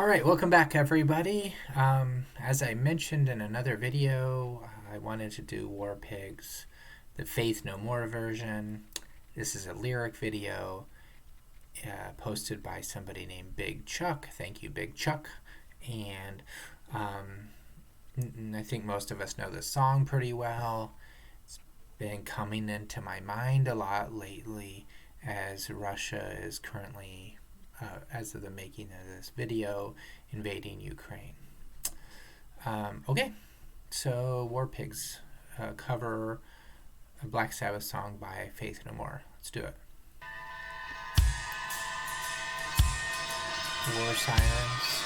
All right, welcome back, everybody. As I mentioned in another video, I wanted to do War Pigs, the Faith No More version. This is a lyric video posted by somebody named Big Chuck. Thank you, Big Chuck. And I think most of us know the song pretty well. It's been coming into my mind a lot lately as Russia is currently, as of the making of this video, invading Ukraine. Okay, so War Pigs cover a Black Sabbath song by Faith No More. Let's do it. War sirens.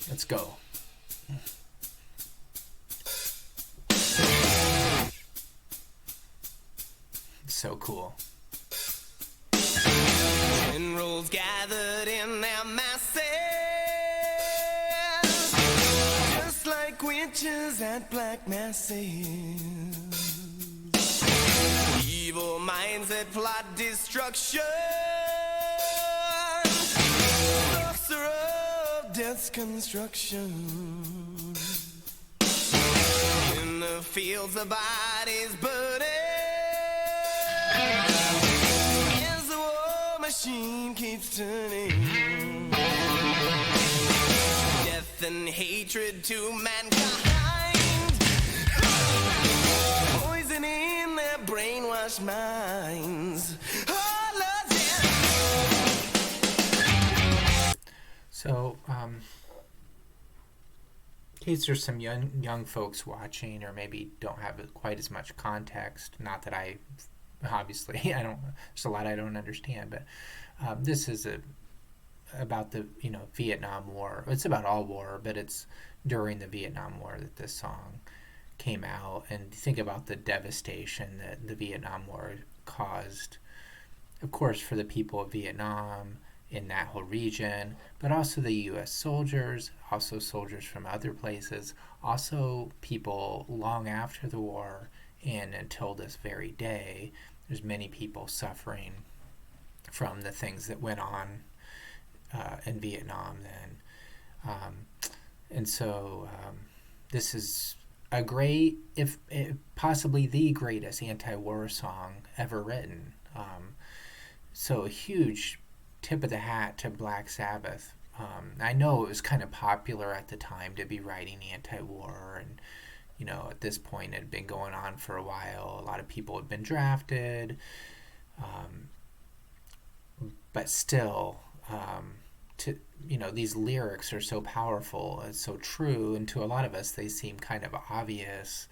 Let's go. So cool. Generals gathered in their masses, just like witches at black masses. Evil minds that plot destruction, sorcerer of death's construction. In the fields the bodies burning, as the war machine keeps turning. Death and hatred to mankind, poison in their brainwashed minds. Oh, Lord, yeah. So, in case there's some young folks watching, or maybe don't have quite as much context, not that I obviously there's a lot I don't understand, but this is about the Vietnam War. It's about all war, but it's during the Vietnam War that this song came out. And think about the devastation that the Vietnam War caused, of course, for the people of Vietnam in that whole region, but also the U.S. soldiers, also soldiers from other places, also people long after the war and until this very day. There's many people suffering from the things that went on in Vietnam then. And so this is a great, if possibly the greatest anti-war song ever written. So a huge tip of the hat to Black Sabbath. I know it was kind of popular at the time to be writing anti-war, and at this point it had been going on for a while. A lot of people had been drafted, but still, these lyrics are so powerful and so true, and to a lot of us they seem kind of obvious,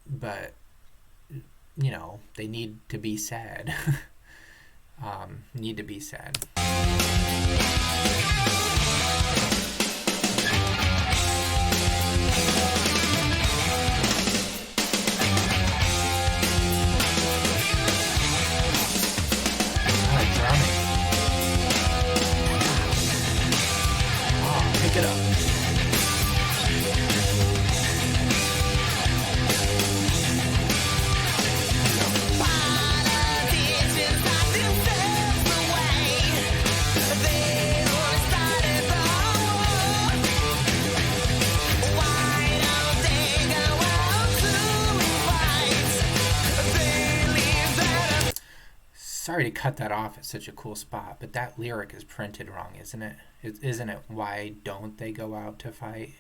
but they need to be said. Need to be said. Pick it up. Sorry to cut that off at such a cool spot, but that lyric is printed wrong, isn't it? Isn't it, why don't they go out to fight?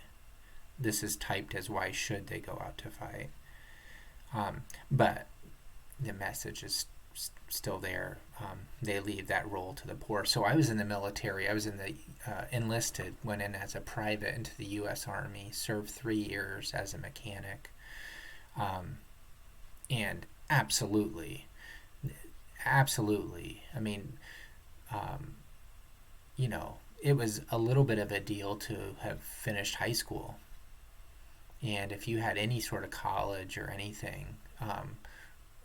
This is typed as, why should they go out to fight? But the message is still there. They leave that role to the poor. So I was in the military. I was in the enlisted, went in as a private into the U.S. Army, served 3 years as a mechanic, and absolutely, absolutely. I mean, you know, it was a little bit of a deal to have finished high school, and if you had any sort of college or anything,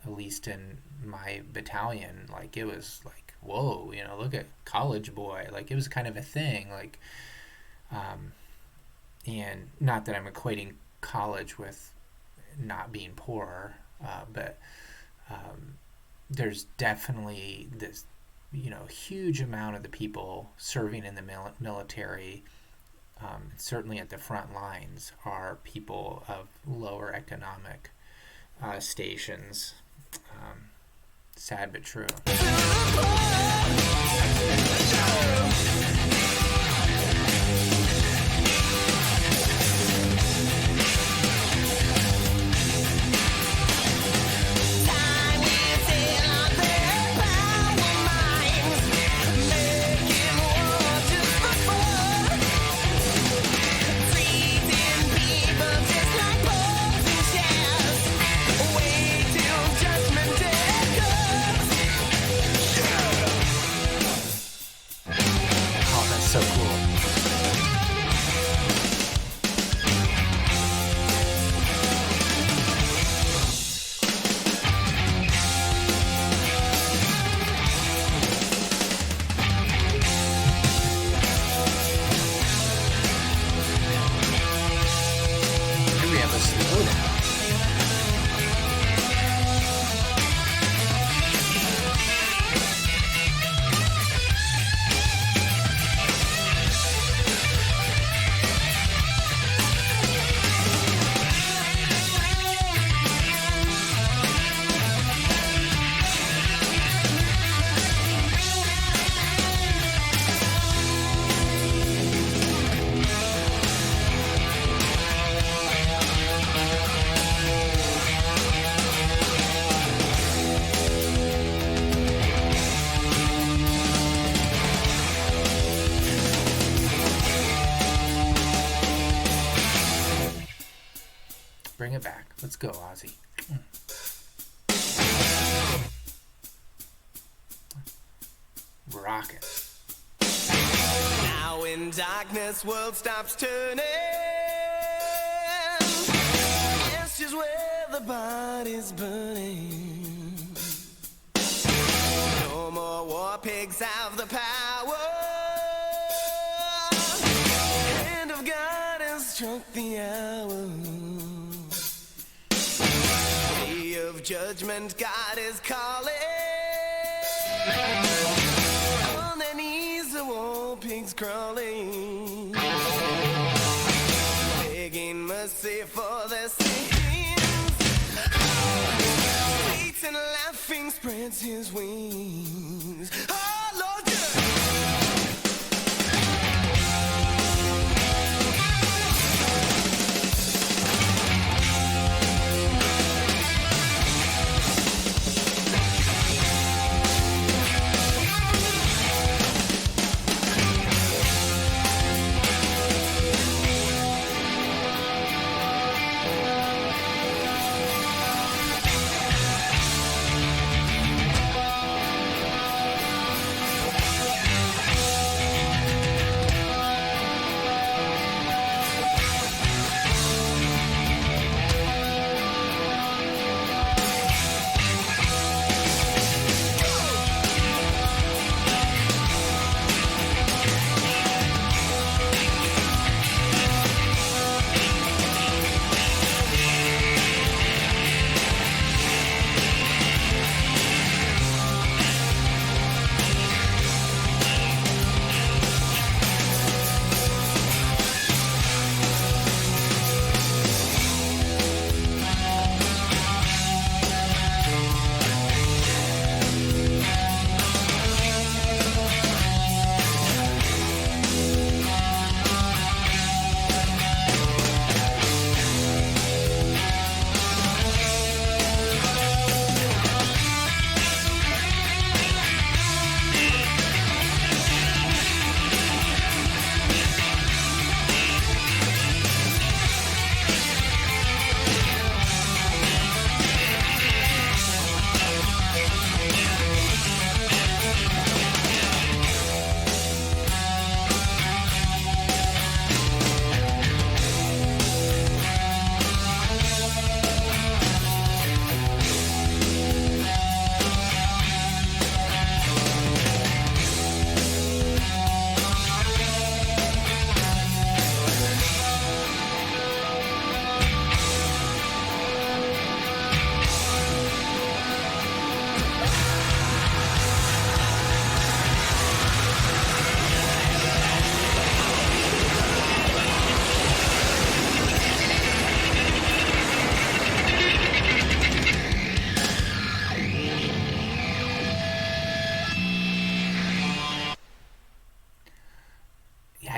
at least in my battalion, like it was like, whoa, you know, look at college boy. Like it was kind of a thing. Like, and not that I'm equating college with not being poor, but there's definitely this, you know, huge amount of the people serving in the military, certainly at the front lines, are people of lower economic stations. Sad but true. Oh, that's so cool. Here we have a slowdown. Bring it back. Let's go, Ozzy. Rock it. Now in darkness, world stops turning. It's just where the body's burning. No more war pigs have the power. Hand of God has struck the hour. Day of judgment, God is calling. On their knees, the war pigs crawling, begging mercy for their sins. Satan laughing spreads his wings. Oh Lord,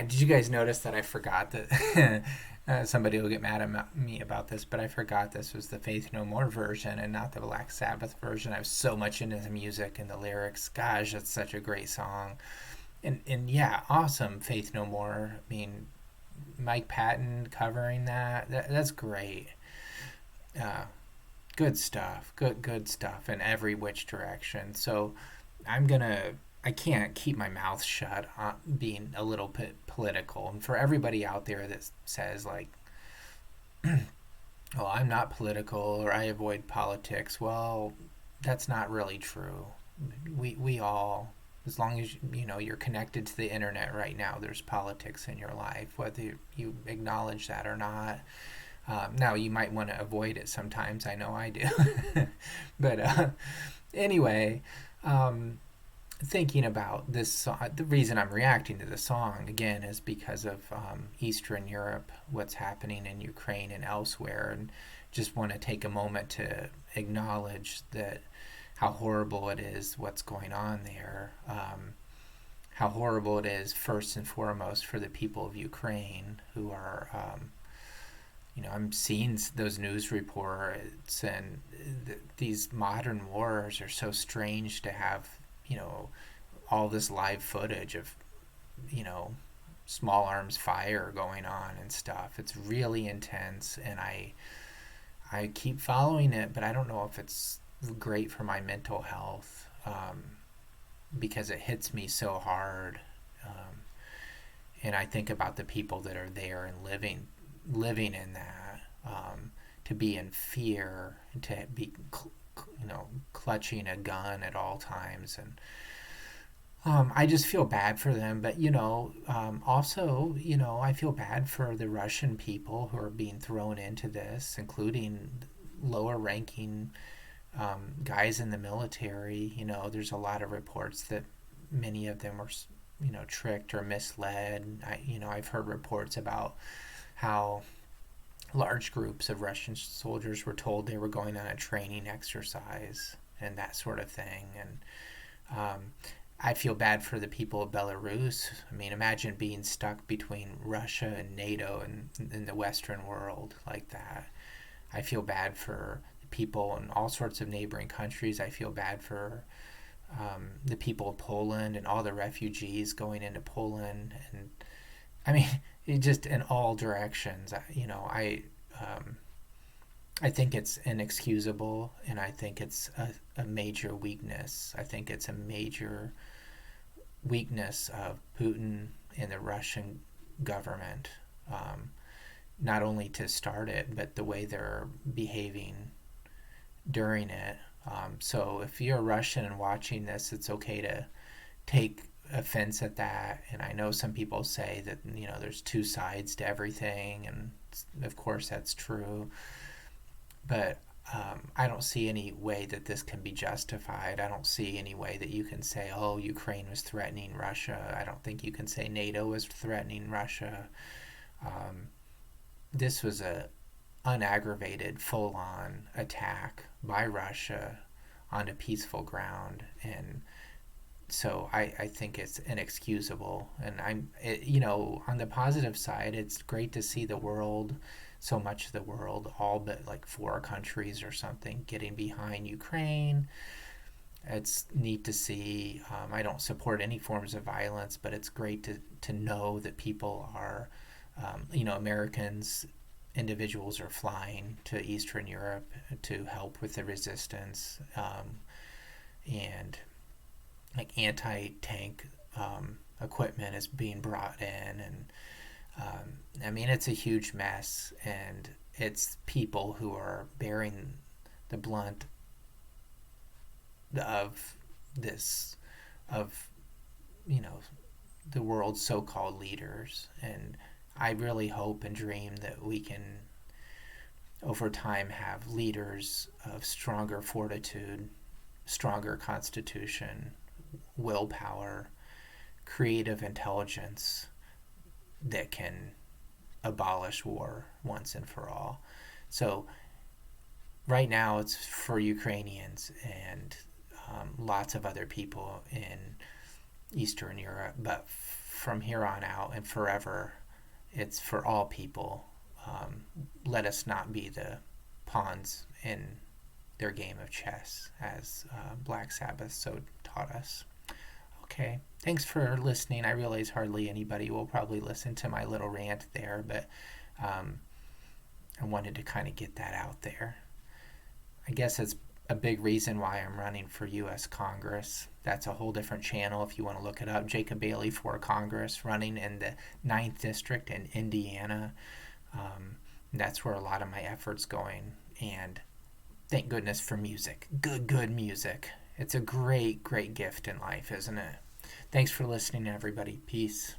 Did you guys notice that I forgot that? Somebody will get mad at me about this, but I forgot this was the Faith No More version and not the Black Sabbath version. I was so much into the music and the lyrics. Gosh, that's such a great song. And yeah, awesome, Faith No More. I mean, Mike Patton covering that's great. Uh, Good stuff. Good stuff in every which direction. So I'm gonna. I can't keep my mouth shut on being a little bit political. And for everybody out there that says like, "Oh, I'm not political" or "I avoid politics," well, that's not really true. We all, as long as you know you're connected to the internet right now, there's politics in your life, whether you acknowledge that or not. Now you might want to avoid it sometimes. I know I do, but anyway, um, thinking about this song, the reason I'm reacting to the song again is because of Eastern Europe, what's happening in Ukraine and elsewhere, and just want to take a moment to acknowledge that how horrible it is what's going on there. How horrible it is first and foremost for the people of Ukraine who are I'm seeing those news reports, and these modern wars are so strange to have, all this live footage of, you know, small arms fire going on and stuff. It's really intense, and I keep following it, but I don't know if it's great for my mental health because it hits me so hard. And I think about the people that are there and living in that, to be in fear, to be clutching a gun at all times, and I just feel bad for them. But also, I feel bad for the Russian people who are being thrown into this, including lower ranking guys in the military. There's a lot of reports that many of them were tricked or misled. I've heard reports about how large groups of Russian soldiers were told they were going on a training exercise and that sort of thing. And I feel bad for the people of Belarus. I mean, imagine being stuck between Russia and NATO and in the Western world like that. I feel bad for the people in all sorts of neighboring countries. I feel bad for the people of Poland and all the refugees going into Poland. And I mean, it just in all directions. I think it's inexcusable, and I think it's a major weakness. I think it's a major weakness of Putin and the Russian government, not only to start it, but the way they're behaving during it. So if you're a Russian and watching this, it's okay to take offense at that. And I know some people say that there's two sides to everything, and of course that's true. But I don't see any way that this can be justified. I don't see any way that you can say, oh, Ukraine was threatening Russia. I don't think you can say NATO was threatening Russia. This was a unaggravated, full-on attack by Russia on a peaceful ground, and so I think it's inexcusable. And on the positive side, it's great to see the world, so much of the world, all but like 4 countries or something, getting behind Ukraine. It's neat to see. I don't support any forms of violence, but it's great to know that people are, Americans, individuals are flying to Eastern Europe to help with the resistance, and like anti-tank equipment is being brought in, and I mean, it's a huge mess, and it's people who are bearing the blunt of this, of the world's so-called leaders. And I really hope and dream that we can over time have leaders of stronger fortitude, stronger constitution, willpower, creative intelligence that can abolish war once and for all. So right now it's for Ukrainians and lots of other people in Eastern Europe, but from here on out and forever, it's for all people. Let us not be the pawns in their game of chess, as Black Sabbath so taught us. Okay, thanks for listening. I realize hardly anybody will probably listen to my little rant there, but um, I wanted to kind of get that out there. I guess it's a big reason why I'm running for U.S. Congress. That's a whole different channel if you want to look it up. Jacob Bailey for Congress, running in the Ninth District in Indiana. That's where a lot of my effort's going. And thank goodness for music. Good music. It's a great gift in life, isn't it? Thanks for listening, everybody. Peace.